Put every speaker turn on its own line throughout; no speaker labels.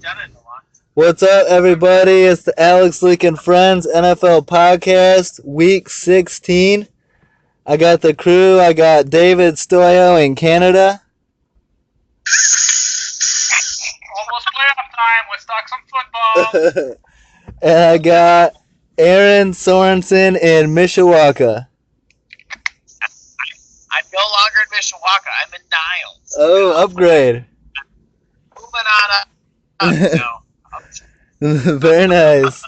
done it in a long time.
What's up, everybody? It's the Alex Leak and Friends NFL Podcast, Week 16. I got the crew. I got David Stoyo in Canada.
Almost playoff time. Let's talk some football.
And I got Aaron Sorensen in Mishawaka.
I'm no longer in Mishawaka. I'm in Niles.
Oh, upgrade.
Moving on up.
Very nice.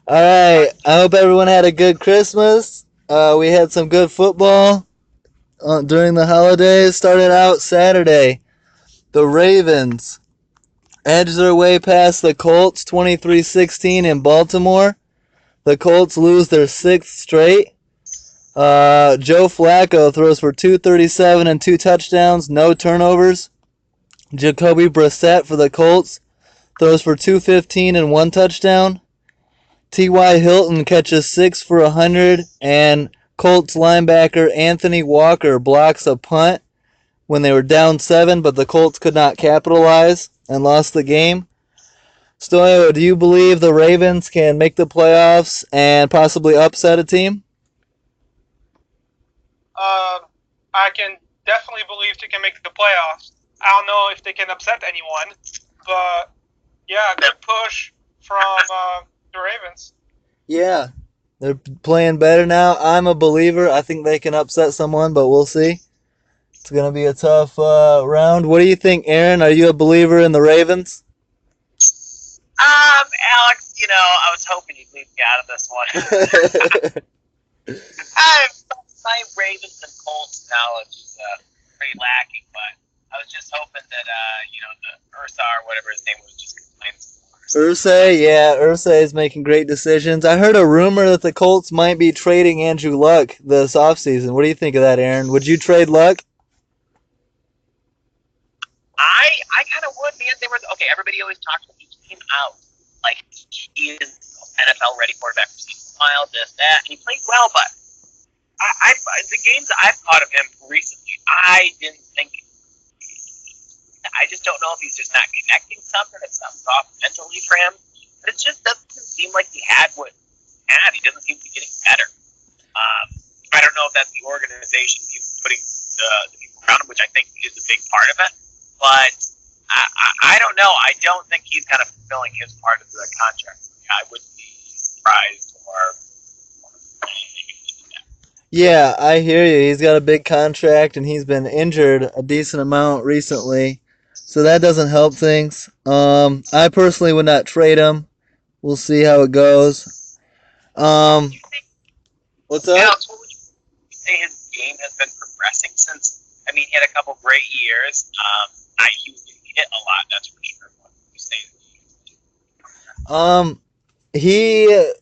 All right. I hope everyone had a good Christmas. We had some good football during the holidays. Started out Saturday. The Ravens edged their way past the Colts 23-16 in Baltimore. The Colts lose their sixth straight. Joe Flacco throws for 237 and 2 touchdowns, no turnovers. Jacoby Brissett for the Colts throws for 215 and 1 touchdown. T.Y. Hilton catches 6 for 100, and Colts linebacker Anthony Walker blocks a punt when they were down 7, but the Colts could not capitalize and lost the game. Stoyo, do you believe the Ravens can make the playoffs and possibly upset a team?
I can definitely believe they can make the playoffs. I don't know if they can upset anyone, but yeah, good push from the Ravens.
Yeah, they're playing better now. I'm a believer. I think they can upset someone, but we'll see. It's going to be a tough round. What do you think, Aaron? Are you a believer in the Ravens?
Alex, I was hoping you'd leave me out of this one. My Ravens and Colts knowledge is pretty lacking, but I was just hoping that, the Ursa or whatever his name was just complain some more.
Ursay is making great decisions. I heard a rumor that the Colts might be trading Andrew Luck this offseason. What do you think of that, Aaron? Would you trade Luck?
I kind of would, man. Everybody always talks when he came out like he is NFL ready quarterback for season while, this, that, and he played well, but the games that I've caught of him recently, I didn't think. I just don't know if he's just not connecting something. It's something off mentally for him. But it just doesn't seem like he had what he had. He doesn't seem to be getting better. I don't know if that's the organization putting the people around him, which I think is a big part of it. But I don't know. I don't think he's kind of fulfilling his part of the contract. I wouldn't be surprised or
Yeah, I hear you. He's got a big contract, and he's been injured a decent amount recently, so that doesn't help things. I personally would not trade him. We'll see how it goes. What's up?
Alex, what would you say his game has been progressing since? I mean, he had a couple great years. He was getting hit a lot, that's for sure. What would you say?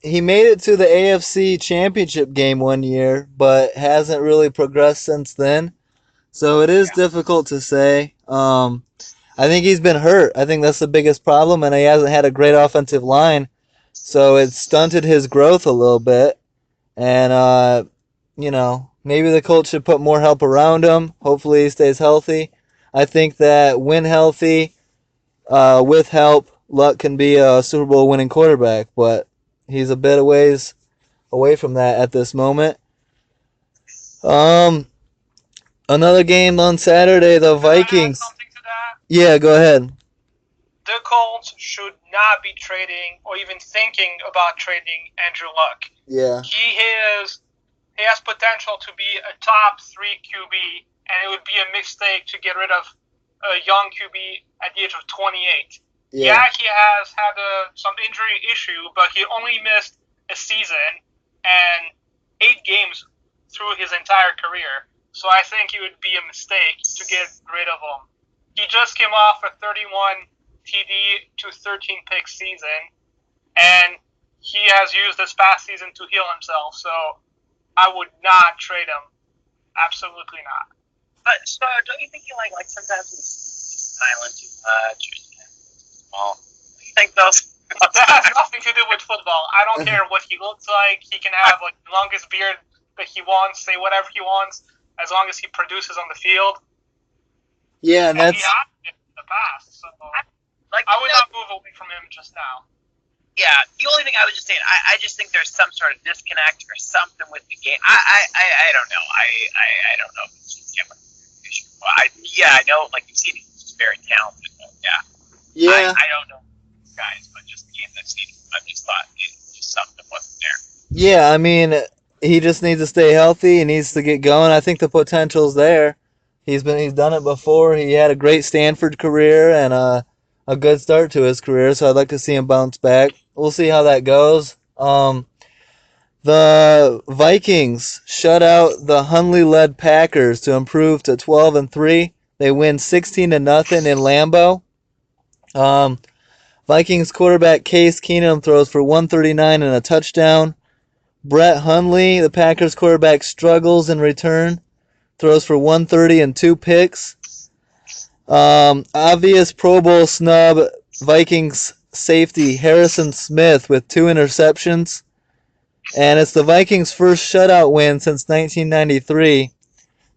He made it to the AFC Championship game one year, but hasn't really progressed since then. So it is difficult to say. I think he's been hurt. I think that's the biggest problem, and he hasn't had a great offensive line. So it's stunted his growth a little bit. And, maybe the Colts should put more help around him. Hopefully he stays healthy. I think that when healthy, with help, Luck can be a Super Bowl winning quarterback, but he's a bit of ways away from that at this moment. Another game on Saturday, the Vikings.
Can I add something to that?
Yeah, go ahead.
The Colts should not be trading or even thinking about trading Andrew Luck.
Yeah.
He has potential to be a top 3 QB, and it would be a mistake to get rid of a young QB at the age of 28. Yeah, he has had some injury issue, but he only missed a season and 8 games through his entire career. So I think it would be a mistake to get rid of him. He just came off a 31 TD to 13 pick season, and he has used this past season to heal himself. So I would not trade him. Absolutely not.
But so don't you think he like sometimes he's silent too much or small? Do you think those?
That has nothing to do with football. I don't care what he looks like. He can have the longest beard that he wants, say whatever he wants, as long as he produces on the field.
Yeah, and that's
he has it in the past. So I would not move away from him just now.
Yeah, the only thing I was just saying, I just think there's some sort of disconnect or something with the game. I don't know. I don't know if it's just him. Well, I know, like you've seen, he's just very talented. But
Yeah.
I don't know guys, but just the games I've seen, I just thought it's just something wasn't there.
Yeah, I mean, he just needs to stay healthy. He needs to get going. I think the potential's there. He's done it before. He had a great Stanford career and a good start to his career, so I'd like to see him bounce back. We'll see how that goes. The Vikings shut out the Hundley-led Packers to improve to 12-3. They win 16-0 in Lambeau. Vikings quarterback Case Keenum throws for 139 and a touchdown. Brett Hundley, the Packers quarterback, struggles in return, throws for 130 and 2 picks. Obvious Pro Bowl snub, Vikings safety Harrison Smith with 2 interceptions. And it's the Vikings' first shutout win since 1993.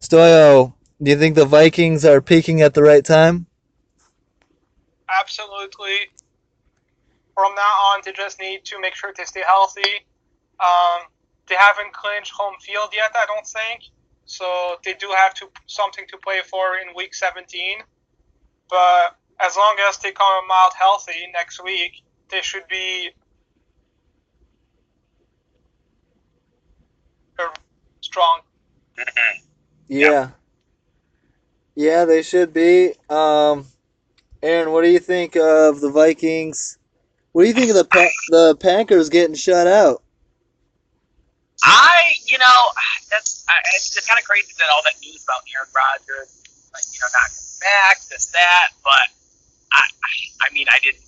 Stoyo, do you think the Vikings are peaking at the right time?
Absolutely. From now on, they just need to make sure they stay healthy. They haven't clinched home field yet, I don't think. So they do have something to play for in Week 17. But as long as they come out healthy next week, they should be strong.
Yeah. Yeah, they should be. Aaron, what do you think of the Vikings? What do you think of the Packers getting shut out?
It's kind of crazy that all that news about Aaron Rodgers, like, not coming back, this, that, but I mean, I didn't,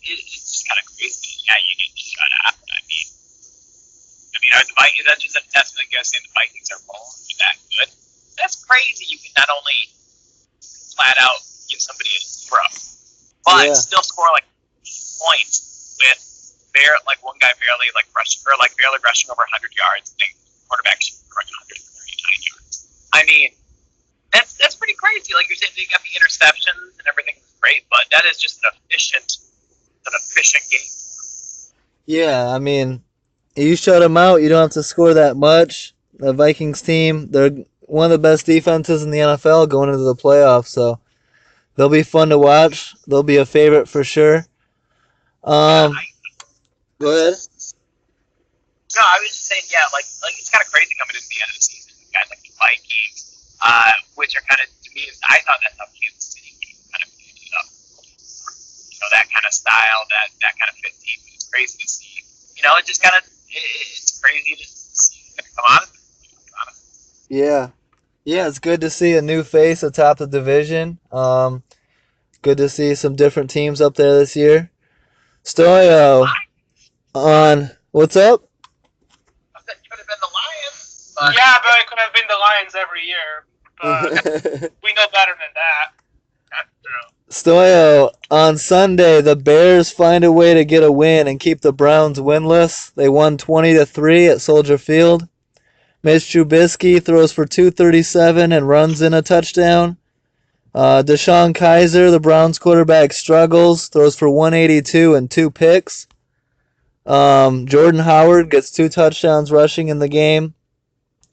it's just kind of crazy. Yeah, you get shut out. I mean, are the Vikings, that's just a testament to saying the Vikings are rolling with that good. That's crazy. You can not only flat out give somebody a zero, but still score like points with one guy barely rushing over 100 yards, and quarterback scoring 139 yards. I mean, that's pretty crazy. Like you're saying, they got the interceptions and everything was great, but that is just an efficient game.
Yeah, I mean, you shut them out, you don't have to score that much. The Vikings team, they're one of the best defenses in the NFL going into the playoffs, so they'll be fun to watch. They'll be a favorite for sure. Go ahead.
No, I was just saying, like it's kind of crazy coming into the end of the season. Guys like the Vikings, which are kind of, to me, I thought that's how Kansas City kind of ended up. That kind of style, that kind of fit team. It's crazy to see. It just kind of, it's crazy to see it come out of it.
Yeah. Yeah, it's good to see a new face atop the division. Good to see some different teams up there this year. Stoyo, what's up?
I said it could have been the Lions. But
yeah, but it could have been the Lions every year. But we know better than that.
That's true.
Stoyo, on Sunday, the Bears find a way to get a win and keep the Browns winless. They won 20-3 at Soldier Field. Mitch Trubisky throws for 237 and runs in a touchdown. Deshaun Kaiser, the Browns quarterback, struggles, throws for 182 and 2 picks. Jordan Howard gets 2 touchdowns rushing in the game.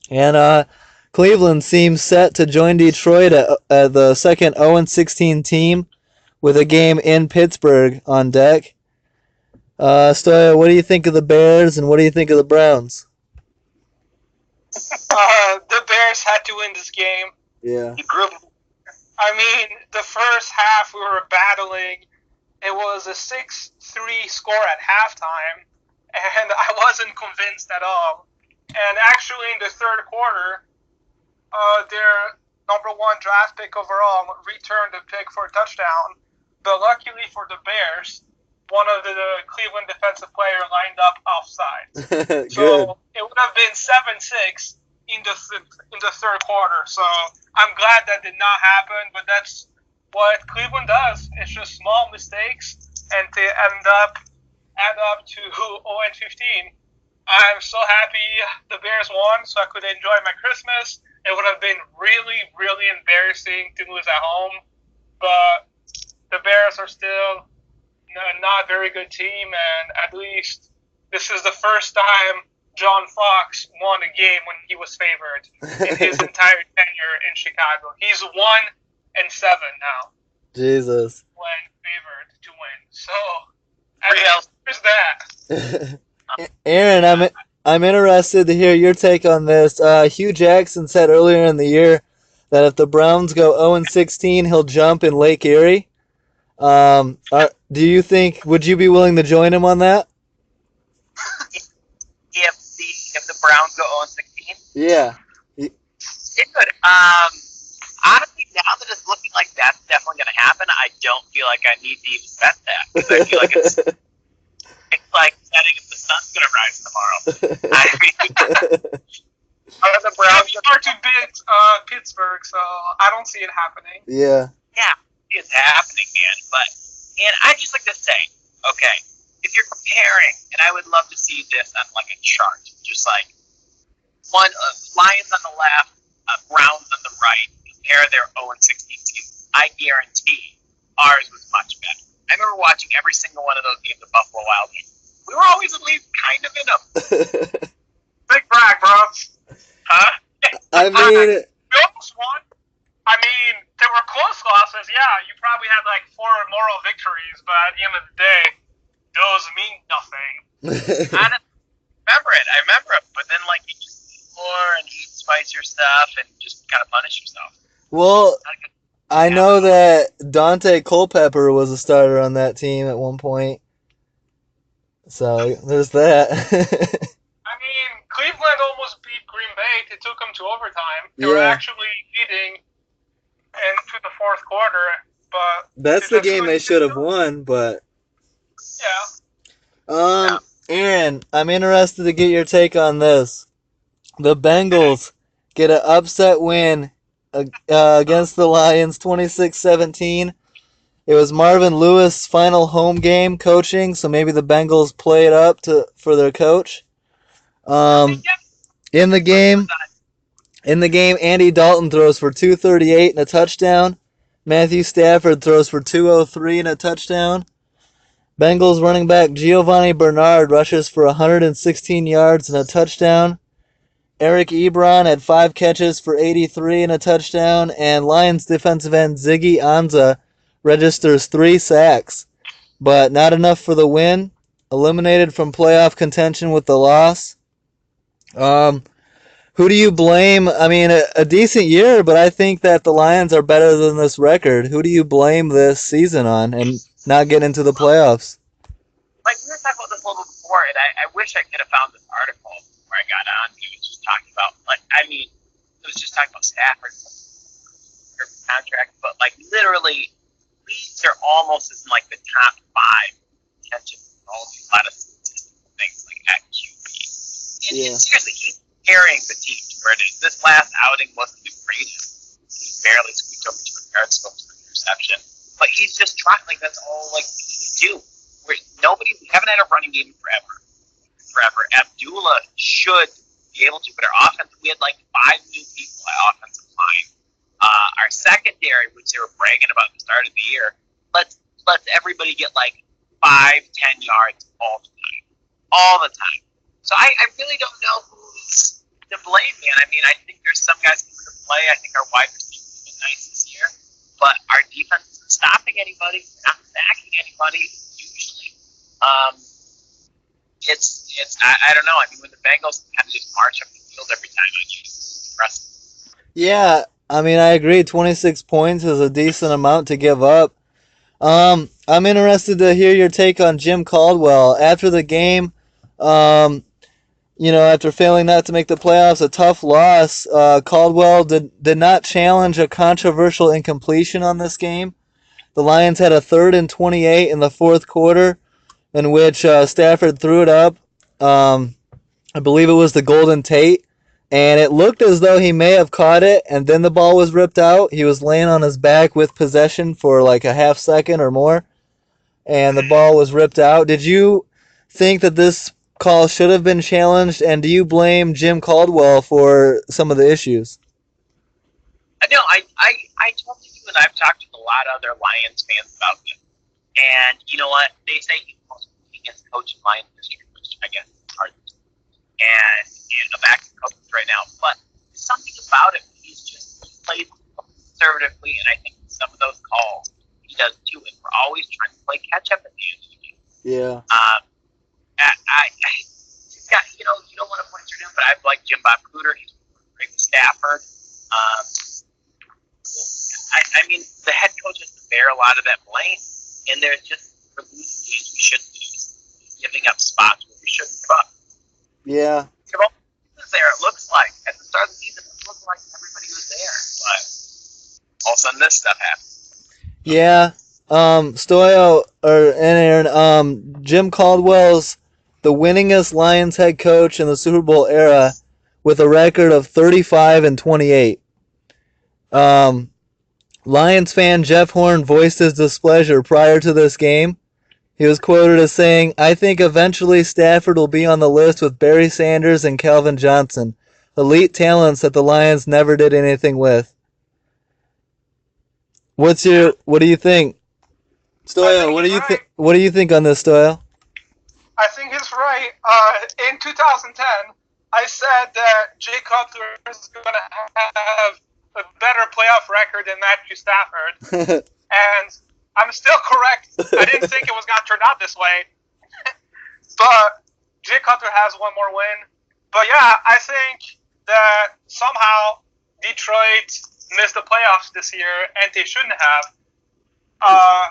And Cleveland seems set to join Detroit at the second 0-16 team with a game in Pittsburgh on deck. Stoya, what do you think of the Bears and what do you think of the Browns?
The Bears had to win this game.
Yeah.
I mean, the first half we were battling. It was a 6-3 score at halftime, and I wasn't convinced at all. And actually, in the third quarter, their number 1 draft pick overall returned the pick for a touchdown. But luckily for the Bears, one of the Cleveland defensive players lined up offside. So it would have been 7-6 in the third quarter. So I'm glad that did not happen, but that's what Cleveland does. It's just small mistakes, and they add up to 0-15. I'm so happy the Bears won, so I could enjoy my Christmas. It would have been really, really embarrassing to lose at home, but the Bears are still not very good team, and at least this is the first time John Fox won a game when he was favored in his entire tenure in Chicago. He's 1-7 now.
Jesus.
When favored to win. So, there's that.
Aaron, I'm interested to hear your take on this. Hugh Jackson said earlier in the year that if the Browns go 0-16, he'll jump in Lake Erie. Do you think? Would you be willing to join him on that?
If the Browns go 0-16?
Yeah.
It could. Honestly, now that it's looking like that's definitely going to happen, I don't feel like I need to even bet that. Because I feel like it's like betting if the sun's going to rise tomorrow. I mean, the Browns
are too big, Pittsburgh, so I don't see it happening.
Yeah.
Yeah, it's happening, man. And I just like to say, okay, if you're comparing, and I would love to see this on like a chart, just like Lions on the left, Browns on the right, compare their 0-16 seasons. I guarantee ours was much better. I remember watching every single one of those games of Buffalo Wild Wings. We were always at least kind of in them.
Big brag, bro.
Huh?
I mean,
we almost won. I mean, there were close losses. Yeah, you probably had like 4 moral victories, but at the end of the day, those mean nothing.
I remember it, but then like you just eat more and eat spicier stuff and just kind of punish yourself.
Well, I know that Dante Culpepper was a starter on that team at one point. So there's that.
I mean, Cleveland almost beat Green Bay. They took them to overtime. They were actually leading into the fourth quarter, but
that's the game they should have won. But
yeah.
Aaron, I'm interested to get your take on this. The Bengals get an upset win against the Lions, 26-17. It was Marvin Lewis' final home game coaching, so maybe the Bengals play it up for their coach. In the game, Andy Dalton throws for 238 and a touchdown. Matthew Stafford throws for 203 and a touchdown. Bengals running back Giovanni Bernard rushes for 116 yards and a touchdown. Eric Ebron had 5 catches for 83 and a touchdown. And Lions defensive end Ziggy Ansah registers 3 sacks, but not enough for the win. Eliminated from playoff contention with the loss. Who do you blame? I mean, a decent year, but I think that the Lions are better than this record. Who do you blame this season on and not getting into the playoffs?
Like, we were talking about this a little bit before, and I wish I could have found this article where I got on. It was just talking about, it was just talking about Stafford's contract, but, literally, leagues are almost in, the top 5 attention all these lot of statistical things, at QB. And seriously, he's carrying the team to where it is. This last outing wasn't the greatest. He barely squeaked over 200 yards, for interception. But he's just trying, that's all, we do. We haven't had a running game forever. Abdullah should be able to, but our offense, we had 5 new people at offensive line. Our secondary, which they were bragging about at the start of the year, let's everybody get 5-10 yards all the time. So I really don't know who's to blame, man. I mean, I think there's some guys who can play. I think our wide receivers have been nice this year, but our defense isn't stopping anybody, not sacking anybody usually. I don't know. I mean, when the Bengals kind of just march up the field every time, it's impressive.
Yeah, I mean, I agree. 26 points is a decent amount to give up. I'm interested to hear your take on Jim Caldwell. After the game, after failing not to make the playoffs, a tough loss, Caldwell did not challenge a controversial incompletion on this game. The Lions had a 3rd and 28 in the fourth quarter in which Stafford threw it up. I believe it was the Golden Tate, and it looked as though he may have caught it, and then the ball was ripped out. He was laying on his back with possession for a half second or more, and the ball was ripped out. Did you think that this call should have been challenged, and do you blame Jim Caldwell for some of the issues?
No, I told you, and I've talked to a lot of other Lions fans about this. And you know what? They say he's the most winningest coach in Lions history, which I guess is hard to do. And a backup coach right now. But there's something about him. He plays conservatively, and I think some of those calls he does too. And we're always trying to play catch up at the end of the game.
Yeah.
You don't want to point your name, but I like Jim Bob Cooter. He's great with Stafford. I mean, the head coach has to bear a lot of that blame, and there's just for losing games we shouldn't lose, giving up spots where we shouldn't give up.
Yeah.
There, it looks like at the start of the season, it looked like everybody was there, but all of a sudden this stuff happened.
Yeah. Stoyo and Aaron, Jim Caldwell's the winningest Lions head coach in the Super Bowl era with a record of 35-28. Lions fan Jeff Horn voiced his displeasure prior to this game. He was quoted as saying, "I think eventually Stafford will be on the list with Barry Sanders and Calvin Johnson, elite talents that the Lions never did anything with." What do you think? Stoyo, what do you think on this, Stoyo?
I think he's right. In 2010, I said that Jay Cutler is going to have a better playoff record than Matthew Stafford. And I'm still correct. I didn't think it was going to turn out this way. But Jay Cutler has one more win. But yeah, I think that somehow Detroit missed the playoffs this year, and they shouldn't have.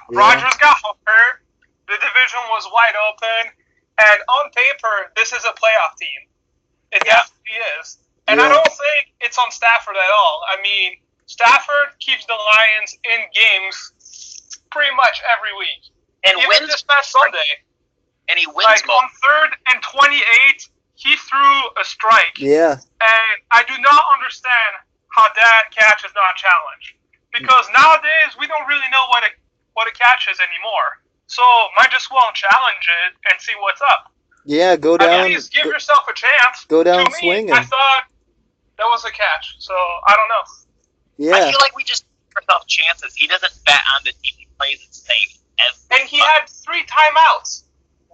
Rodgers got hurt. The division was wide open. And on paper, this is a playoff team. It definitely is. And I don't think it's on Stafford at all. I mean, Stafford keeps the Lions in games pretty much every week.
And
even
wins
this past Sunday.
And he wins
on 3rd and 28, he threw a strike.
Yeah.
And I do not understand how that catch is not challenged. Because nowadays, we don't really know what a catch is anymore. So might just well challenge it and see what's up.
Yeah, go down.
At least give yourself a chance.
Go down
to me,
swinging.
I thought that was a catch. So I don't know.
Yeah.
I feel like we just give ourselves chances. He doesn't bet on the team. He plays it safe.
And he had 3 timeouts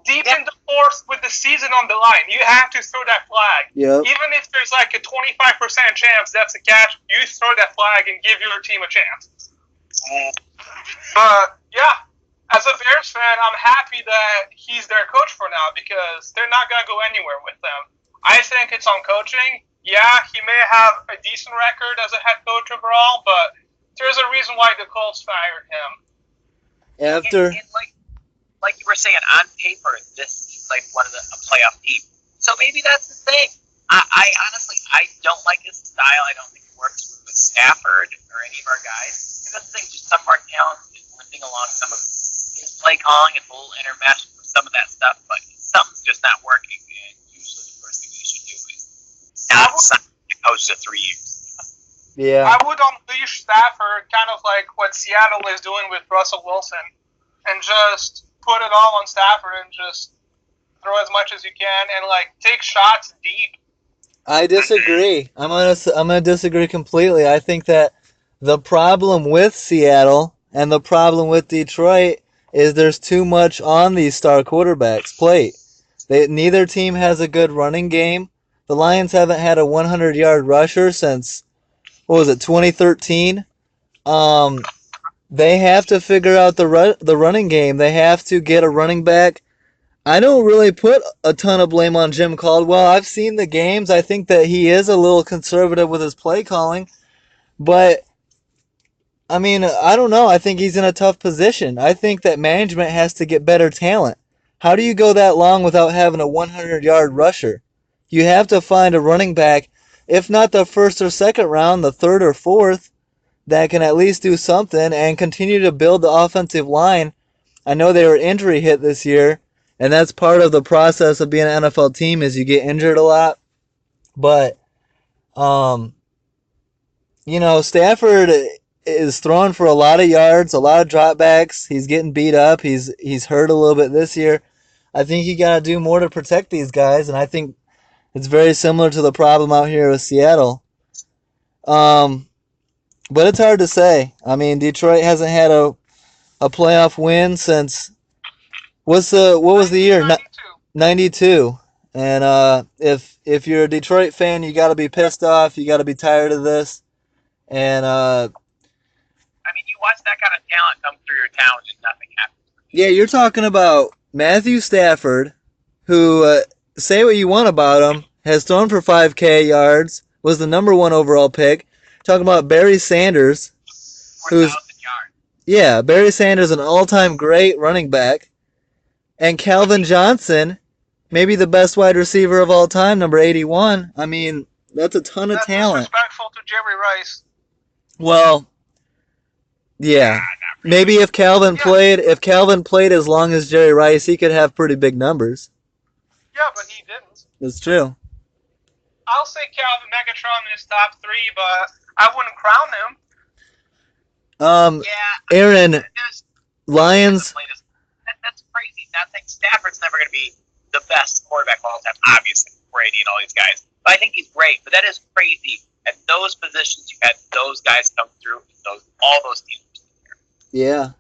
deep in the 4th with the season on the line. You have to throw that flag.
Yep.
Even if there's like a 25% chance that's a catch, you throw that flag and give your team a chance. But yeah. As a Bears fan, I'm happy that he's their coach for now because they're not going to go anywhere with them. I think it's on coaching. Yeah, he may have a decent record as a head coach overall, but there's a reason why the Colts fired him.
After,
and like you were saying, on paper, this seems like one of a playoff team. So maybe that's the thing. I honestly, I don't like his style. I don't think it works with Stafford or any of our guys. I think just some of our talent is limping along some of his play calling. It's a little intermeshed with some of that stuff, but something's just not working. And usually the first thing they should do is not sign a coach to 3 years.
Yeah.
I would unleash Stafford, kind of like what Seattle is doing with Russell Wilson, and just put it all on Stafford and just throw as much as you can and like take shots deep.
I disagree. I'm gonna disagree completely. I think that the problem with Seattle and the problem with Detroit is there's too much on these star quarterbacks' plate. Neither team has a good running game. The Lions haven't had a 100-yard rusher since, 2013? They have to figure out the running game. They have to get a running back. I don't really put a ton of blame on Jim Caldwell. I've seen the games. I think that he is a little conservative with his play calling. But, I mean, I don't know. I think he's in a tough position. I think that management has to get better talent. How do you go that long without having a 100-yard rusher? You have to find a running back, if not the first or second round, the third or fourth, that can at least do something and continue to build the offensive line. I know they were injury hit this year, and that's part of the process of being an NFL team is you get injured a lot. But, Stafford is throwing for a lot of yards, a lot of dropbacks. He's getting beat up. He's hurt a little bit this year. I think you got to do more to protect these guys, and I think it's very similar to the problem out here with Seattle. But it's hard to say. I mean, Detroit hasn't had a a playoff win since what was the year? 92. And if you're a Detroit fan, you got to be pissed off. You got to be tired of this. And
I mean, you watch that kind of talent come through your town and nothing happens.
yeah, you're talking about Matthew Stafford, who say what you want about him, has thrown for 5K yards, was the number 1 overall pick. Talking about Barry Sanders, who's
4,000 yards.
Yeah, Barry Sanders, an all-time great running back, and Calvin Johnson, maybe the best wide receiver of all time, number 81. I mean, that's a ton of talent.
Disrespectful to Jerry Rice.
Well, yeah. Maybe if Calvin played as long as Jerry Rice, he could have pretty big numbers.
Yeah, but he didn't.
That's true.
I'll say Calvin Megatron is top 3, but I wouldn't crown him.
Aaron, Lions.
That's crazy. I think Stafford's never going to be the best quarterback of all time. Obviously, Brady and all these guys. But I think he's great. But that is crazy. At those positions, you had those guys come through. All those teams.
Yeah.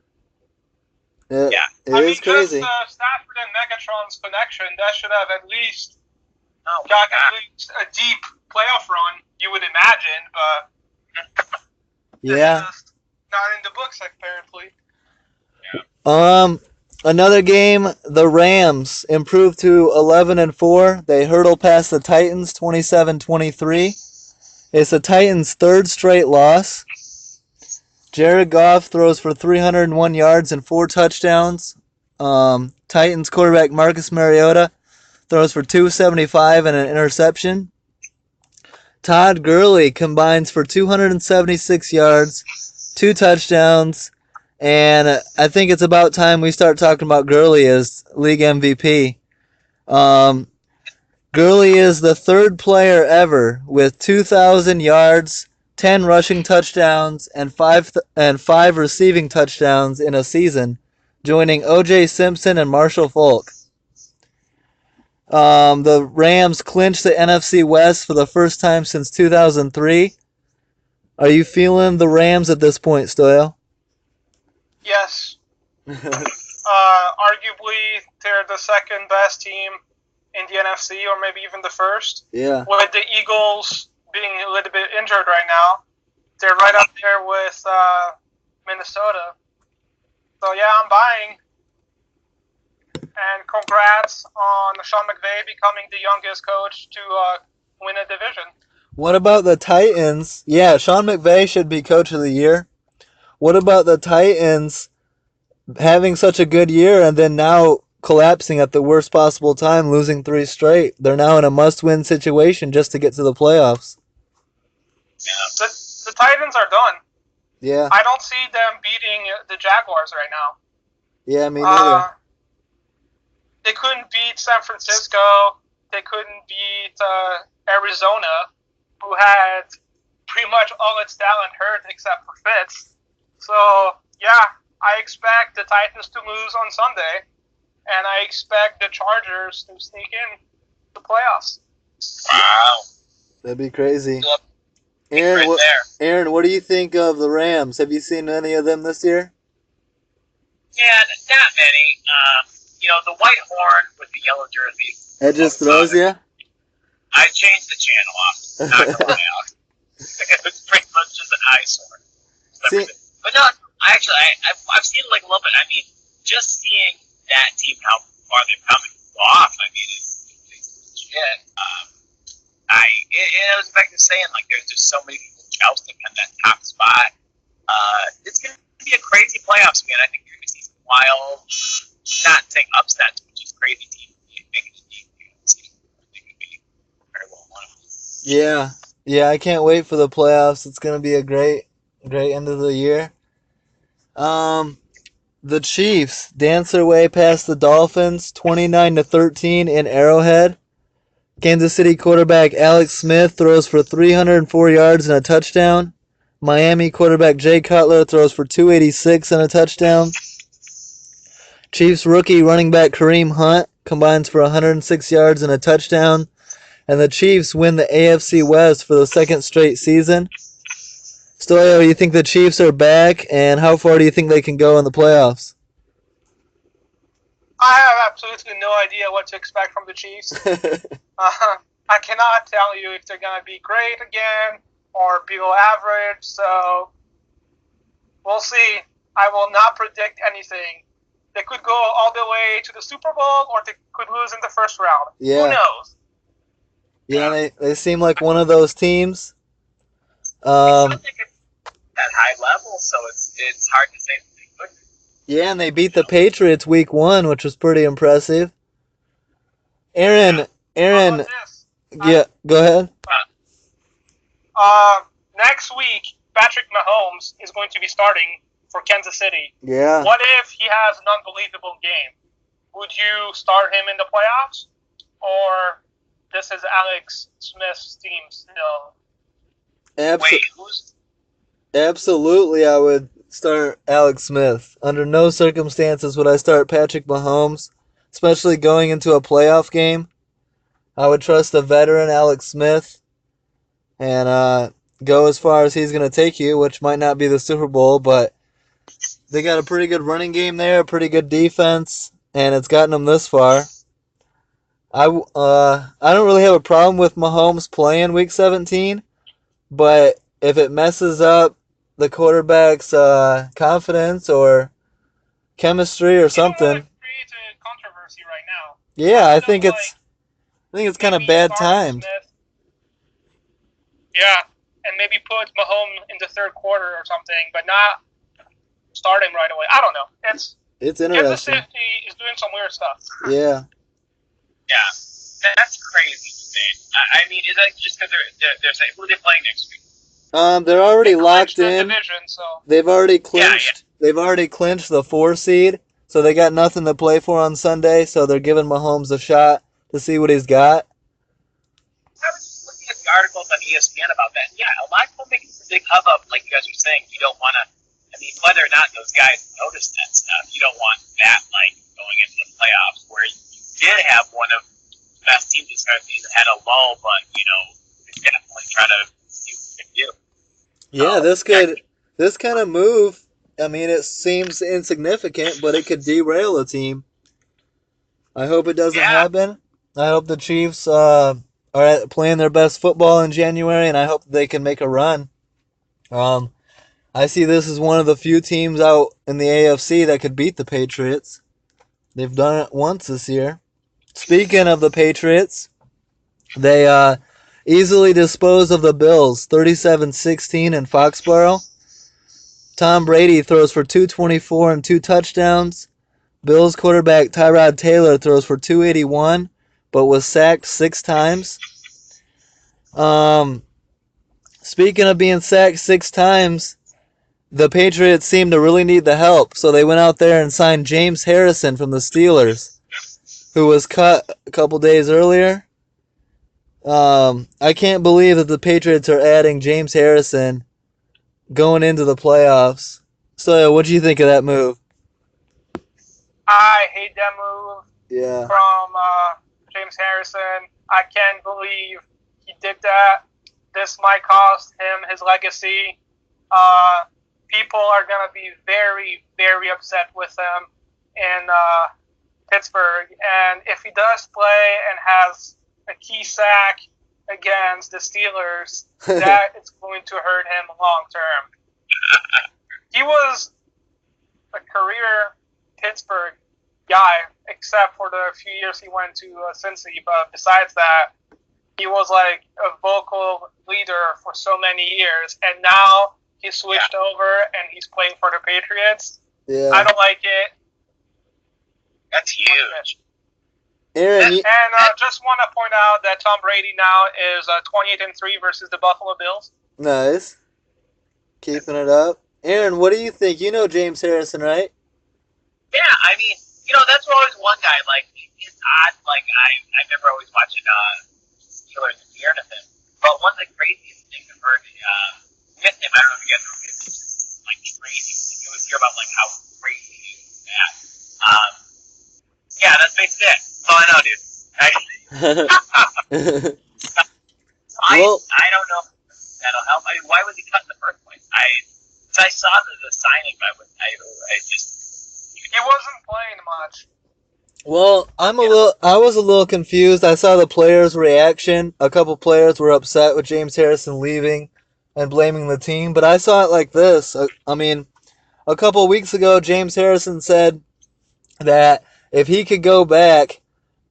It is crazy.
Just Stafford and Megatron's connection, that should have at least gotten at least a deep playoff run, you would imagine, but
yeah,
just not in the books apparently.
Another game, the Rams improved to 11-4. They hurdle past the Titans 27-23. It's the Titans' 3rd straight loss. Jared Goff throws for 301 yards and 4 touchdowns. Titans quarterback Marcus Mariota throws for 275 and an interception. Todd Gurley combines for 276 yards, 2 touchdowns, and I think it's about time we start talking about Gurley as league MVP. Gurley is the 3rd player ever with 2,000 yards, 10 rushing touchdowns, and 5 receiving touchdowns in a season, joining O.J. Simpson and Marshall Faulk. The Rams clinched the NFC West for the first time since 2003. Are you feeling the Rams at this point, Stoyo?
Yes. Arguably, they're the 2nd best team in the NFC, or maybe even the 1st.
Yeah.
With the Eagles being a little bit injured right now, they're right up there with Minnesota. So yeah, I'm buying. And congrats on Sean McVay becoming the youngest coach to win a division.
What about the Titans? Yeah, Sean McVay should be coach of the year. What about the Titans having such a good year and then now collapsing at the worst possible time, losing 3 straight? They're now in a must-win situation just to get to the playoffs.
Yeah. The Titans are done.
Yeah.
I don't see them beating the Jaguars right now.
Yeah, me neither.
They couldn't beat San Francisco. They couldn't beat Arizona, who had pretty much all its talent hurt except for Fitz. So, yeah, I expect the Titans to lose on Sunday, and I expect the Chargers to sneak in the playoffs.
Wow.
That'd be crazy.
Yep.
Aaron, what do you think of the Rams? Have you seen any of them this year?
Yeah, not many. The white horn with the yellow jersey.
It just throws you?
I changed the channel off. Not gonna lie out. It was pretty much just an eyesore. But no, I've seen it like a little bit. I mean, just seeing that team, how far they've come and go off, I mean, it's legit. It was back to saying, like, there's just so many people jousting on that top spot. It's going to be a crazy playoffs, man. I think you're going to see some wild, not saying upsets, but just crazy teams making it deep. I think it would be very well one of them.
Yeah, I can't wait for the playoffs. It's going to be a great end of the year. The Chiefs dance their way past the Dolphins 29-13 in Arrowhead. Kansas City quarterback Alex Smith throws for 304 yards and a touchdown. Miami quarterback Jay Cutler throws for 286 and a touchdown. Chiefs rookie running back Kareem Hunt combines for 106 yards and a touchdown. And the Chiefs win the AFC West for the 2nd straight season. Stoyo, you think the Chiefs are back, and how far do you think they can go in the playoffs?
I have absolutely no idea what to expect from the Chiefs. I cannot tell you if they're going to be great again or below average, so we'll see. I will not predict anything. They could go all the way to the Super Bowl, or they could lose in the first round.
Yeah.
Who knows?
Yeah, they seem like one of those teams.
I still think it's at high level, so it's hard to say that they could.
Yeah, and they beat the Patriots week 1, which was pretty impressive. Aaron,
How about this?
yeah, go ahead.
Next week, Patrick Mahomes is going to be starting for Kansas City.
Yeah.
What if he has an unbelievable game? Would you start him in the playoffs? Or this is Alex Smith's team still?
Wait, who's?
Absolutely, I would start Alex Smith. Under no circumstances would I start Patrick Mahomes, especially going into a playoff game. I would trust the veteran Alex Smith and go as far as he's going to take you, which might not be the Super Bowl, but they got a pretty good running game there, a pretty good defense, and it's gotten them this far. I don't really have a problem with Mahomes playing Week 17, but if it messes up the quarterback's confidence or chemistry or something,
You don't want to create a controversy right now.
yeah, I think it's kind of bad timed.
Yeah, and maybe put Mahomes in the third quarter or something, but not start him right away. I don't know. It's
interesting.
Kansas City is doing some weird stuff.
Yeah.
Yeah, that's crazy to say. I mean, is that just because they're saying who are they playing next week?
They're already locked in.
Division, so.
They've already clinched. Yeah. They've already clinched the 4 seed, so they got nothing to play for on Sunday. So they're giving Mahomes a shot to see what he's got.
I was just looking at the articles on ESPN about that. Yeah, a lot of people make a big hubbub, like you guys were saying. You don't want to. I mean, whether or not those guys notice that stuff, you don't want that like going into the playoffs where you did have one of the best teams this season had a lull, but definitely try to see what they can do.
Yeah, this kind of move. I mean, it seems insignificant, but it could derail a team. I hope it doesn't happen. I hope the Chiefs are playing their best football in January, and I hope they can make a run. I see this as one of the few teams out in the AFC that could beat the Patriots. They've done it once this year. Speaking of the Patriots, they easily disposed of the Bills, 37-16 in Foxborough. Tom Brady throws for 224 and 2 touchdowns. Bills quarterback Tyrod Taylor throws for 281, but was sacked 6 times. Speaking of being sacked 6 times, the Patriots seem to really need the help, so they went out there and signed James Harrison from the Steelers, who was cut a couple days earlier. I can't believe that the Patriots are adding James Harrison going into the playoffs. So, what do you think of that move?
I hate that move.
Yeah.
From James Harrison. I can't believe he did that. This might cost him his legacy. People are going to be very, very upset with him in Pittsburgh. And if he does play and has a key sack against the Steelers, that is going to hurt him long term. He was a career Pittsburgh guy, except for the few years he went to Cincy. But besides that, he was like a vocal leader for so many years. And now he switched over and he's playing for the Patriots.
Yeah.
I don't like it.
That's huge.
Aaron,
just want to point out that Tom Brady now is 28-3 versus the Buffalo Bills.
Nice. Keeping it up. Aaron, what do you think? You know James Harrison, right?
Yeah, I mean, that's always one guy. Like, it's odd. Like, I remember always watching Steelers and hearing of him. But one of the craziest things I've heard with him, I don't know if you guys know him, it's just, like, crazy. Like, you always hear about, like, how crazy he is with that. Yeah, that's basically it. That's all I know, dude. I don't know if that'll help. I mean, why was he cut in the first place? I I saw the signing,
he wasn't playing much.
Well, I was a little confused. I saw the players' reaction. A couple players were upset with James Harrison leaving and blaming the team, but I saw it like this. I mean, a couple weeks ago, James Harrison said that if he could go back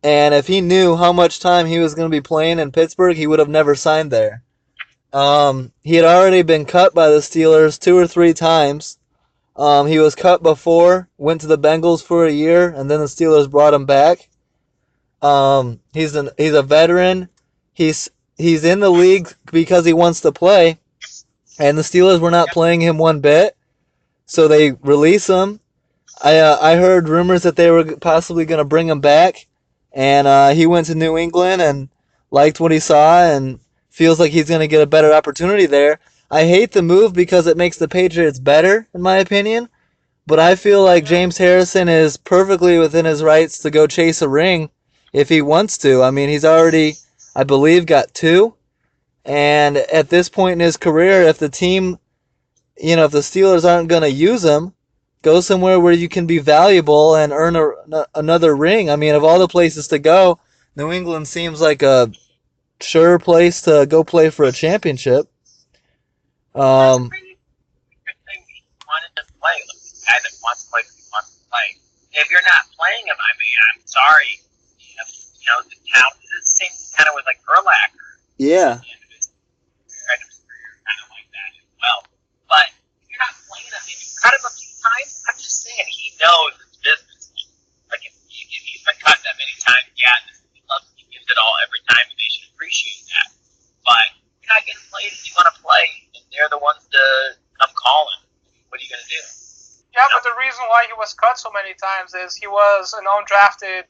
and if he knew how much time he was going to be playing in Pittsburgh, he would have never signed there. He had already been cut by the Steelers 2 or 3 times. He was cut before, went to the Bengals for a year, and then the Steelers brought him back. He's a veteran. He's in the league because he wants to play, and the Steelers were not playing him one bit, so they release him. I heard rumors that they were possibly going to bring him back, and he went to New England and liked what he saw and feels like he's going to get a better opportunity there. I hate the move because it makes the Patriots better, in my opinion. But I feel like James Harrison is perfectly within his rights to go chase a ring if he wants to. I mean, he's already, I believe, got 2. And at this point in his career, if the team, if the Steelers aren't going to use him, go somewhere where you can be valuable and earn another ring. I mean, of all the places to go, New England seems like a sure place to go play for a championship.
That's a pretty good thing. He wanted to play. Look, the guy that wants to play, he wants to play. If you're not playing him, I mean, I'm sorry. The town is the same kind of with like Urlacher.
Yeah.
Kind of like that as well. But if you're not playing him, if you cut him a few times, I'm just saying he knows it's business. Like if he's been cut that many times, he loves, he gives it all every time, and they should appreciate that. But you're not getting played if you want to play, and they're the ones to come calling. What are you going to do?
Yeah, but the reason why he was cut so many times is he was an undrafted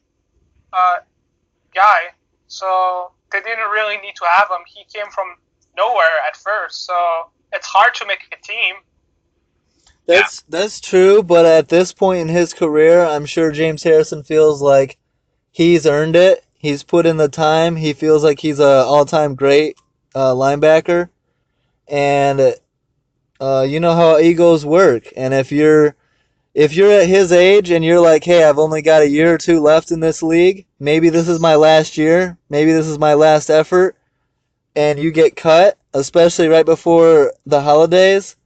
guy, so they didn't really need to have him. He came from nowhere at first, so it's hard to make a team.
That's true, but at this point in his career, I'm sure James Harrison feels like he's earned it. He's put in the time. He feels like he's an all-time great linebacker, and you know how egos work. And if you're at his age and you're like, hey, I've only got a year or 2 left in this league, maybe this is my last year, maybe this is my last effort, and you get cut, especially right before the holidays,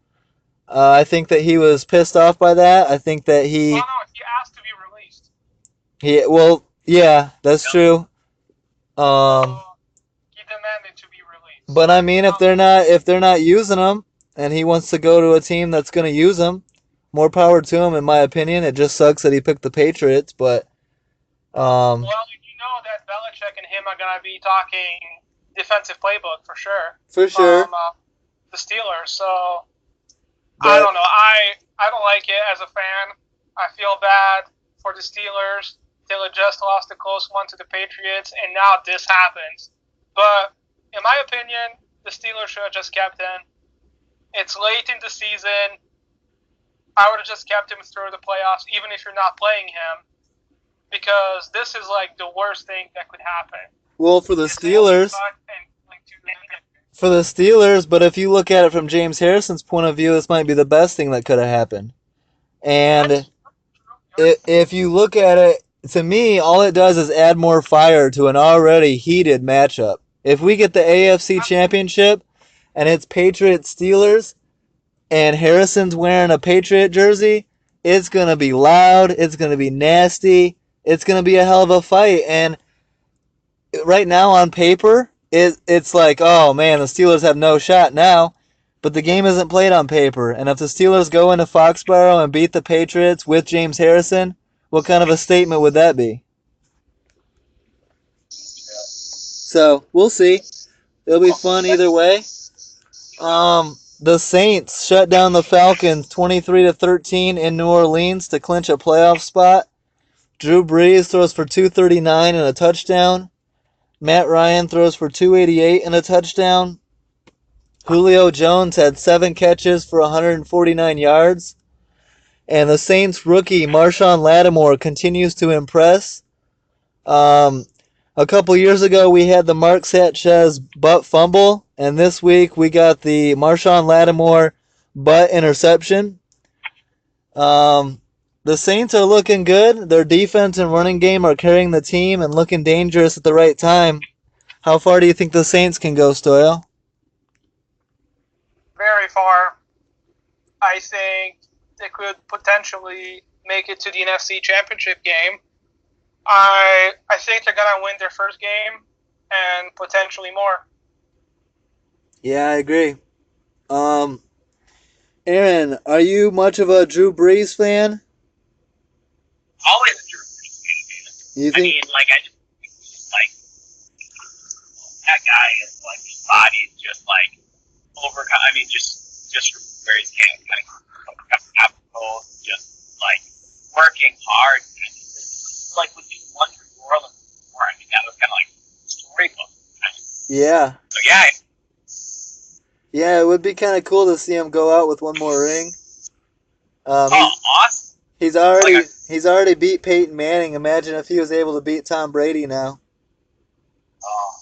I think that he was pissed off by that. I think that he
asked to be released.
Yeah, that's true.
He demanded to be released.
But I mean, if they're not using him, and he wants to go to a team that's going to use him, more power to him, in my opinion. It just sucks that he picked the Patriots, but
well, you know that Belichick and him are going to be talking defensive playbook for sure.
For sure.
The Steelers, so I don't know. I don't like it as a fan. I feel bad for the Steelers. They just lost a close one to the Patriots, and now this happens. But in my opinion, the Steelers should have just kept him. It's late in the season. I would have just kept him through the playoffs, even if you're not playing him, because this is like the worst thing that could happen.
Well, for the Steelers, but if you look at it from James Harrison's point of view, this might be the best thing that could have happened. And if you look at it, to me, all it does is add more fire to an already heated matchup. If we get the AFC Championship and it's Patriots-Steelers and Harrison's wearing a Patriot jersey, it's going to be loud, it's going to be nasty, it's going to be a hell of a fight. And right now on paper, it's like, oh man, the Steelers have no shot now. But the game isn't played on paper. And if the Steelers go into Foxborough and beat the Patriots with James Harrison, what kind of a statement would that be? So, we'll see. It'll be fun either way. The Saints shut down the Falcons 23-13 in New Orleans to clinch a playoff spot. Drew Brees throws for 239 and a touchdown. Matt Ryan throws for 288 and a touchdown. Julio Jones had 7 catches for 149 yards. And the Saints rookie Marshawn Lattimore continues to impress. A couple years ago, we had the Mark Sanchez butt fumble, and this week we got the Marshawn Lattimore but interception. The Saints are looking good. Their defense and running game are carrying the team and looking dangerous at the right time. How far do you think the Saints can go, Stoyo?
Very far. I think they could potentially make it to the NFC Championship game. I think they're gonna win their first game and potentially more.
Yeah, I agree. Aaron, are you much of a Drew Brees fan?
Always a Drew Brees fan.
You think?
I mean, like, I just like that guy is like his body is just like overcome. I mean, just where he's at, just like working hard. Like when you won for New Orleans before, I mean, that was kind of like storybook.
Yeah.
So yeah.
Yeah, it would be kind of cool to see him go out with one more ring.
Awesome!
He's already beat Peyton Manning. Imagine if he was able to beat Tom Brady now.
Oh,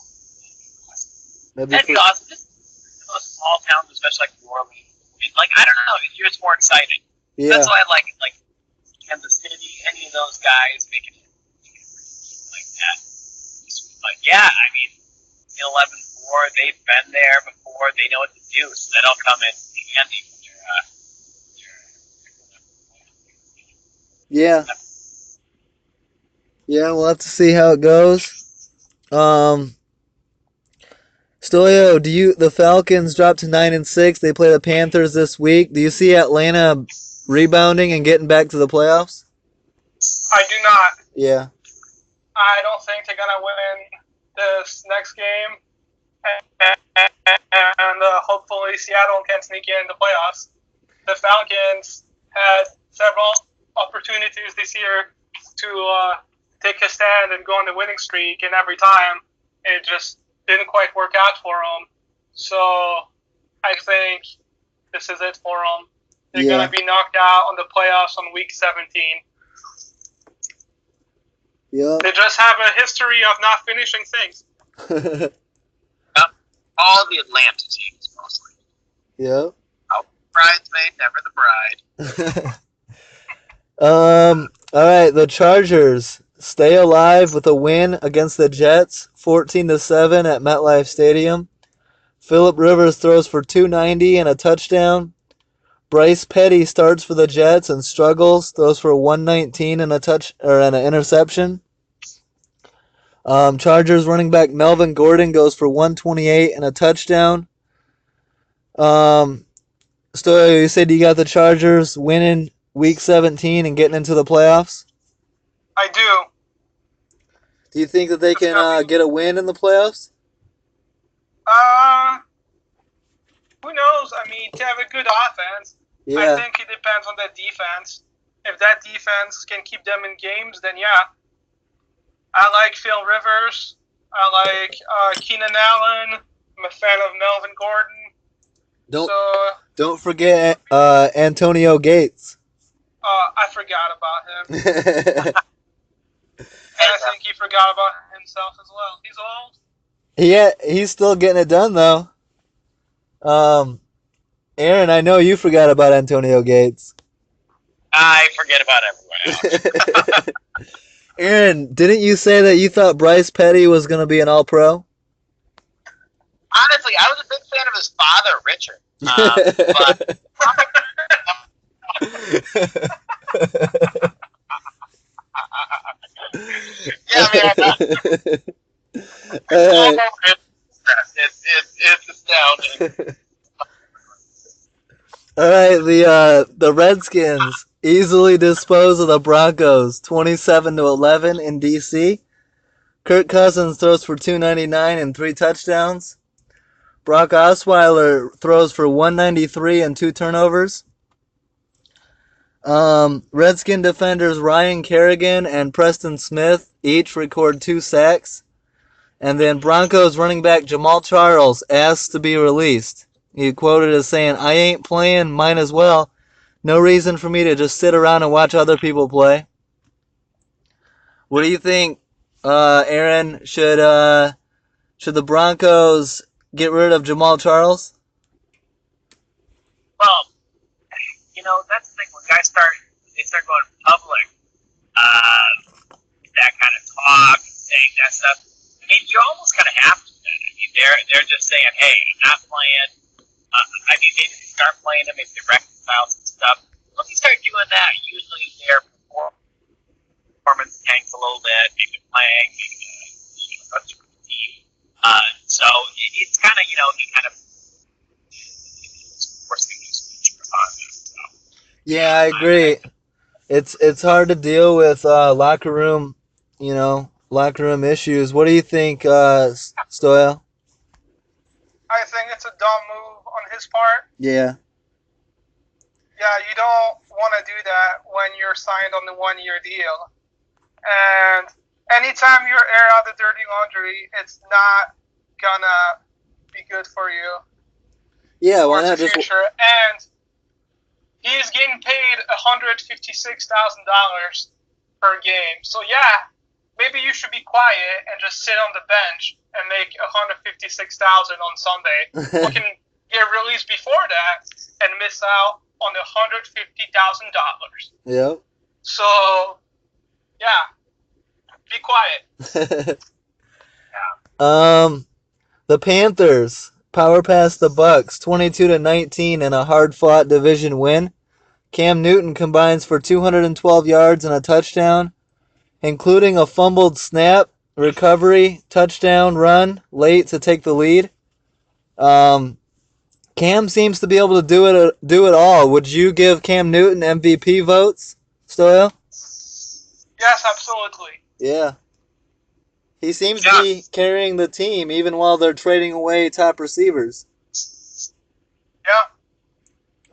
that'd
be awesome. Just those small towns, especially like New Orleans. Like, I don't know, you're just more excited.
Yeah.
That's why I like it. Like Kansas City, any of those guys making it like that. But yeah, I mean, 11-4, they've been there before. They know what to do, so that'll come in handy.
Yeah. Yeah, we'll have to see how it goes. Stoyo, the Falcons dropped to 9-6. They play the Panthers this week. Do you see Atlanta rebounding and getting back to the playoffs?
I do not.
Yeah.
I don't think they're gonna win this next game, and hopefully Seattle can sneak in the playoffs. The Falcons had several opportunities this year to take a stand and go on the winning streak, and every time it just didn't quite work out for them. So I think this is it for them. They're going to be knocked out on the playoffs on week 17.
Yeah.
They just have a history of not finishing things.
All the Atlanta teams, mostly.
Yeah.
Oh, bridesmaid, never the bride.
All right, the Chargers stay alive with a win against the Jets, 14-7 at MetLife Stadium. Phillip Rivers throws for 290 and a touchdown. Bryce Petty starts for the Jets and struggles, throws for 119 and an interception. Chargers running back Melvin Gordon goes for 128 and a touchdown. Stoyo, you said you got the Chargers winning Week 17 and getting into the playoffs?
I do.
Do you think that they can get a win in the playoffs?
Who knows? I mean, to have a good offense, I think it depends on that defense. If that defense can keep them in games, then yeah. I like Phil Rivers. I like Keenan Allen. I'm a fan of Melvin Gordon.
Don't forget Antonio Gates.
I forgot about him. And I think he forgot about himself as well. He's old.
He's still getting it done, though. Aaron, I know you forgot about Antonio Gates.
I forget about everyone else.
Aaron, didn't you say that you thought Bryce Petty was going to be an All-Pro?
Honestly, I was a big fan of his father, Richard. But yeah, I mean, it's astounding.
All right, the Redskins easily dispose of the Broncos, 27-11 in D.C. Kirk Cousins throws for 299 and 3 touchdowns. Brock Osweiler throws for 193 and 2 turnovers. Redskin defenders Ryan Kerrigan and Preston Smith each record 2 sacks. And then Broncos running back Jamal Charles asked to be released. He quoted as saying, "I ain't playing, might as well. No reason for me to just sit around and watch other people play." What do you think, Aaron? Should the Broncos get rid of Jamal Charles?
Well, start going public, that kind of talk, saying that stuff, I mean, you almost kind of have to. I mean, they're just saying, hey, I'm not playing. I mean, maybe they start playing them, maybe they reconcile some stuff. Once you start doing that, usually their performance tanks a little bit. Maybe they're playing, maybe a team. So it's kind of, he kind of forcing this on this. So,
yeah, I agree. It's hard to deal with locker room issues. What do you think, Stoyo?
I think it's a dumb move on his part.
Yeah.
Yeah, you don't want to do that when you're signed on the 1-year deal. And anytime you air out the dirty laundry, it's not gonna be good for you.
Yeah, why not
the future. And he's getting paid $156,000 per game. So yeah, maybe you should be quiet and just sit on the bench and make $156,000 on Sunday. You can get released before that and miss out on the $150,000.
Yep.
So yeah, be quiet.
Yeah. The Panthers power past the Bucks 22-19 in a hard-fought division win. Cam Newton combines for 212 yards and a touchdown, including a fumbled snap, recovery, touchdown, run late to take the lead. Cam seems to be able to do it all. Would you give Cam Newton MVP votes, Stoyo?
Yes, absolutely.
Yeah. He seems to be carrying the team even while they're trading away top receivers.
Yeah.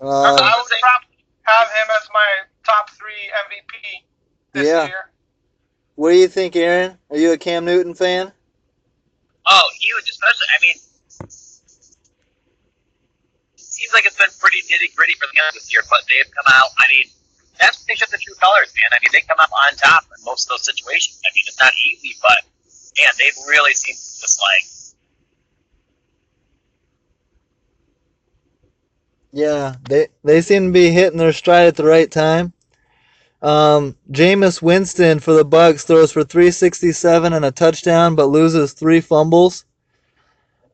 I would probably have him as my top 3 MVP this year.
What do you think, Aaron? Are you a Cam Newton fan?
Oh, huge, especially, I mean, it seems like it's been pretty nitty-gritty for the Young this year, but they've come out, I mean, that's they showed the true colors, man. I mean, they come up on top in most of those situations. I mean, it's not easy, but, man, they've really seemed to just,
Yeah, they seem to be hitting their stride at the right time. Jameis Winston for the Bucks throws for 367 and a touchdown, but loses 3 fumbles.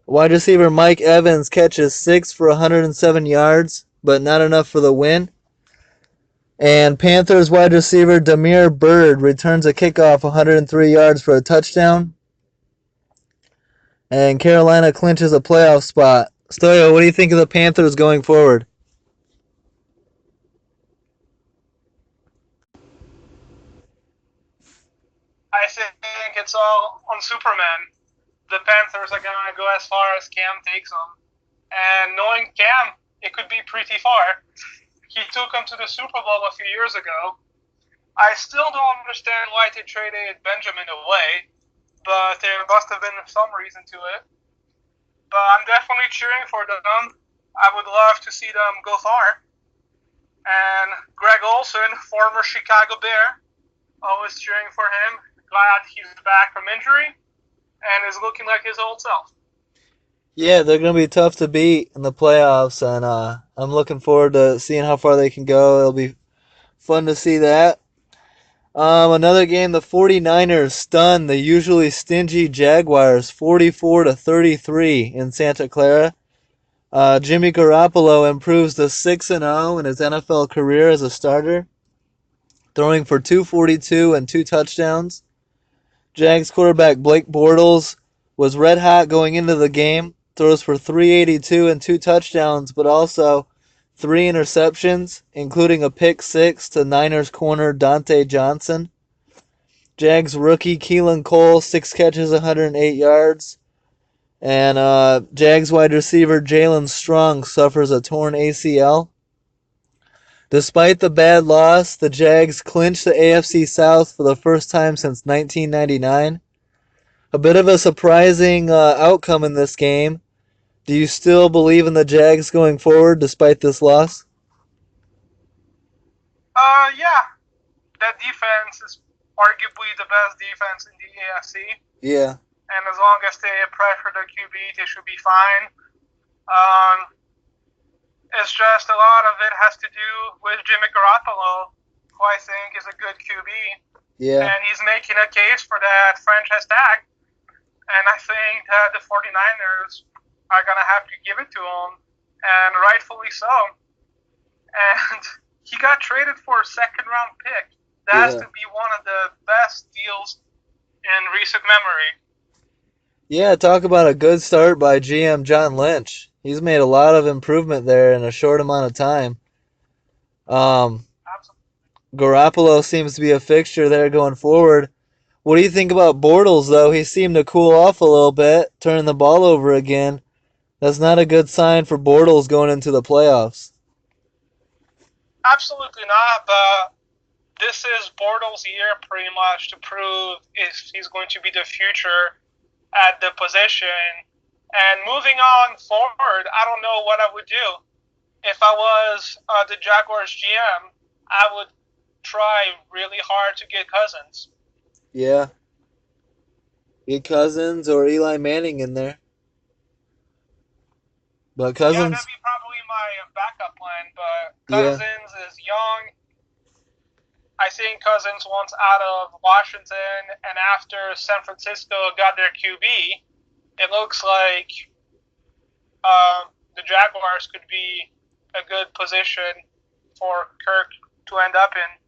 Wide receiver Mike Evans catches 6 for 107 yards, but not enough for the win. And Panthers wide receiver Damiere Byrd returns a kickoff 103 yards for a touchdown. And Carolina clinches a playoff spot. Stoyo, what do you think of the Panthers going forward?
I think it's all on Superman. The Panthers are going to go as far as Cam takes them. And knowing Cam, it could be pretty far. He took them to the Super Bowl a few years ago. I still don't understand why they traded Benjamin away, but there must have been some reason to it. But I'm definitely cheering for them. I would love to see them go far. And Greg Olsen, former Chicago Bear, always cheering for him. Glad he's back from injury and is looking like his old self.
Yeah, they're going to be tough to beat in the playoffs, and I'm looking forward to seeing how far they can go. It'll be fun to see that. Another game, the 49ers stunned the usually stingy Jaguars 44-33 in Santa Clara. Jimmy Garoppolo improves to 6-0 in his NFL career as a starter, throwing for 242 and 2 touchdowns. Jags quarterback Blake Bortles was red hot going into the game, throws for 382 and 2 touchdowns, but also 3 interceptions, including a pick 6 to Niners corner Dante Johnson. Jags rookie Keelan Cole, 6 catches, 108 yards. And Jags wide receiver Jalen Strong suffers a torn ACL. Despite the bad loss, the Jags clinched the AFC South for the first time since 1999. A bit of a surprising outcome in this game. Do you still believe in the Jags going forward despite this loss?
Yeah. That defense is arguably the best defense in the AFC.
Yeah.
And as long as they pressure the QB, they should be fine. It's just a lot of it has to do with Jimmy Garoppolo. who I think is a good QB.
Yeah.
And he's making a case for that franchise tag. And I think that the 49ers are going to have to give it to him, and rightfully so. And he got traded for a second-round pick. That has to be one of the best deals in recent memory.
Yeah, talk about a good start by GM John Lynch. He's made a lot of improvement there in a short amount of time. Garoppolo seems to be a fixture there going forward. What do you think about Bortles, though? He seemed to cool off a little bit, turning the ball over again. That's not a good sign for Bortles going into the playoffs.
Absolutely not, but this is Bortles' year pretty much to prove if he's going to be the future at the position. And moving on forward, I don't know what I would do. If I was the Jaguars GM, I would try really hard to get Cousins.
Yeah. Get Cousins or Eli Manning in there. But Cousins...
Yeah, that'd be probably my backup plan, but Cousins is young. I think Cousins wants out of Washington, and after San Francisco got their QB, it looks like the Jaguars could be a good position for Kirk to end up in.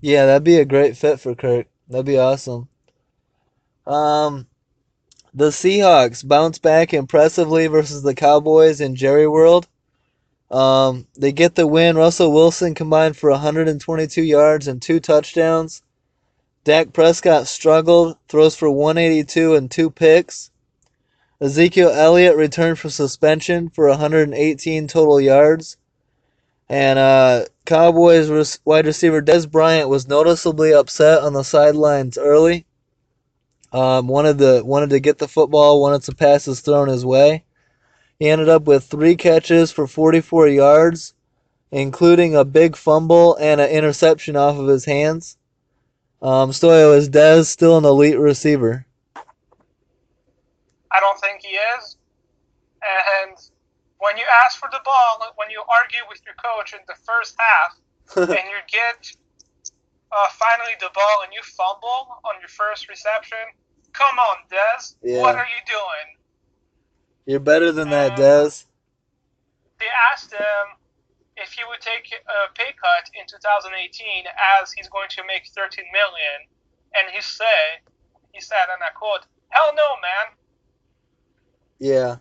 Yeah, that'd be a great fit for Kirk. That'd be awesome. The Seahawks bounce back impressively versus the Cowboys in Jerry World. They get the win. Russell Wilson combined for 122 yards and 2 touchdowns. Dak Prescott struggled, throws for 182 and 2 picks. Ezekiel Elliott returned from suspension for 118 total yards. And Cowboys wide receiver Dez Bryant was noticeably upset on the sidelines early. Wanted to get the football, wanted some passes thrown his way. He ended up with 3 catches for 44 yards, including a big fumble and an interception off of his hands. Stoyo, is Dez still an elite receiver?
I don't think he is. And when you ask for the ball, when you argue with your coach in the first half, and you get finally the ball and you fumble on your first reception, come on, Dez. Yeah. What are you doing?
You're better than that, Dez.
They asked him if he would take a pay cut in 2018 as he's going to make $13 million, and he said, and I quote, "Hell no, man."
Yeah.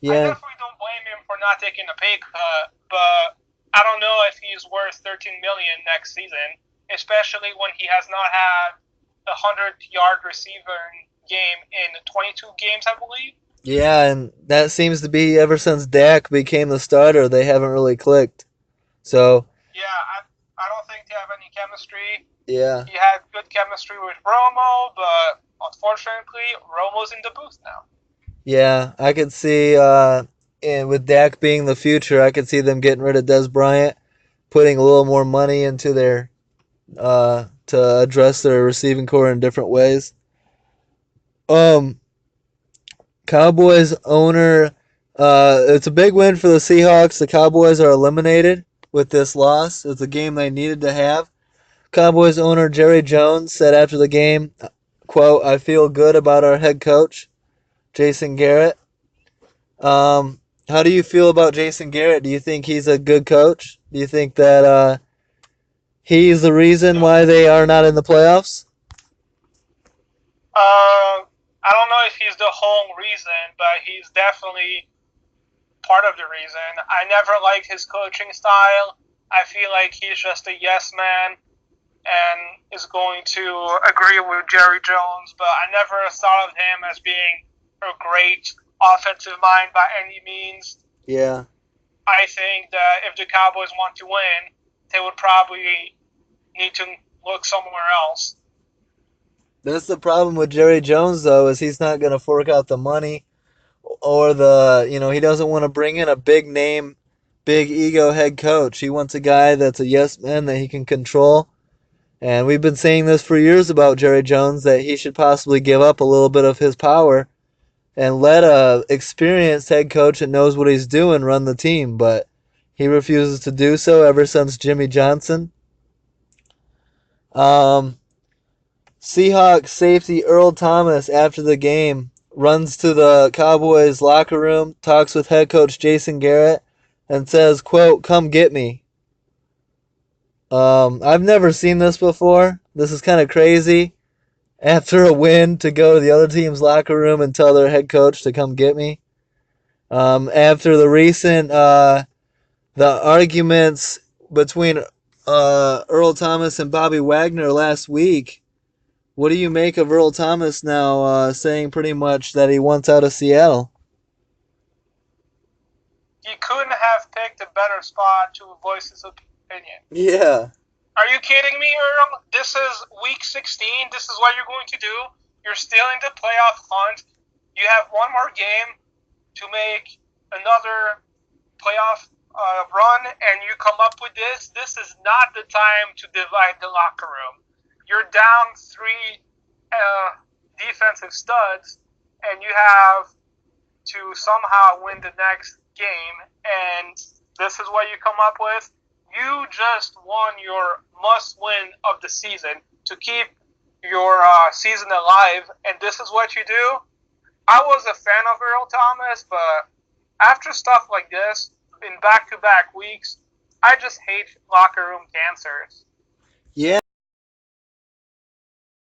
I definitely don't blame him for not taking a pay cut, but I don't know if he's worth $13 million next season, especially when he has not had a 100-yard receiving game in 22 games, I believe.
Yeah, and that seems to be ever since Dak became the starter, they haven't really clicked. So.
Yeah, I don't think they have any chemistry.
Yeah.
He had good chemistry with Romo, but unfortunately, Romo's in the booth now.
Yeah, I could see, and with Dak being the future, I could see them getting rid of Dez Bryant, putting a little more money into their, to address their receiving core in different ways. Cowboys owner, it's a big win for the Seahawks. The Cowboys are eliminated with this loss. It's a game they needed to have. Cowboys owner Jerry Jones said after the game, quote, "I feel good about our head coach, Jason Garrett." How do you feel about Jason Garrett? Do you think he's a good coach? Do you think that he's the reason why they are not in the playoffs?
I don't know if he's the whole reason, but he's definitely part of the reason. I never liked his coaching style. I feel like he's just a yes man and is going to agree with Jerry Jones, but I never thought of him as being a great offensive mind by any means.
Yeah.
I think that if the Cowboys want to win, they would probably need to look somewhere else.
That's the problem with Jerry Jones, though, is he's not going to fork out the money or he doesn't want to bring in a big name, big ego head coach. He wants a guy that's a yes man that he can control. And we've been saying this for years about Jerry Jones, that he should possibly give up a little bit of his power and let a experienced head coach that knows what he's doing run the team. But he refuses to do so ever since Jimmy Johnson. Seahawks safety Earl Thomas, after the game, runs to the Cowboys locker room, talks with head coach Jason Garrett, and says, quote, "Come get me." I've never seen this before. This is kind of crazy. After a win, to go to the other team's locker room and tell their head coach to come get me. After the recent the arguments between Earl Thomas and Bobby Wagner last week, what do you make of Earl Thomas now saying pretty much that he wants out of Seattle?
He couldn't have picked a better spot to voice his opinion.
Yeah.
Are you kidding me, Earl? This is week 16. This is what you're going to do. You're still in the playoff hunt. You have one more game to make another playoff run, and you come up with this. This is not the time to divide the locker room. You're down 3 defensive studs, and you have to somehow win the next game, and this is what you come up with. You just won your must-win of the season to keep your season alive, and this is what you do? I was a fan of Earl Thomas, but after stuff like this, in back-to-back weeks, I just hate locker room cancers.
Yeah.